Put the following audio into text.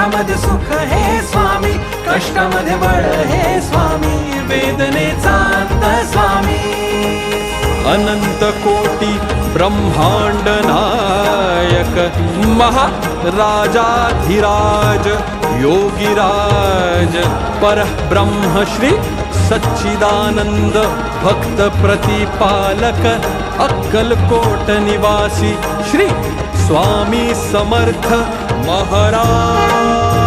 दुःखामध्ये सुख हे स्वामी, कष्टामध्ये बळ हे स्वामी, वेदनेचा अंत स्वामी. अनंत कोटी ब्रह्मांड नायक महाराजाधिराज योगीराज परब्रह्म श्री सच्चिदानंद भक्त प्रतिपालक अक्कलकोट निवासी श्री स्वामी समर्थ महाराज.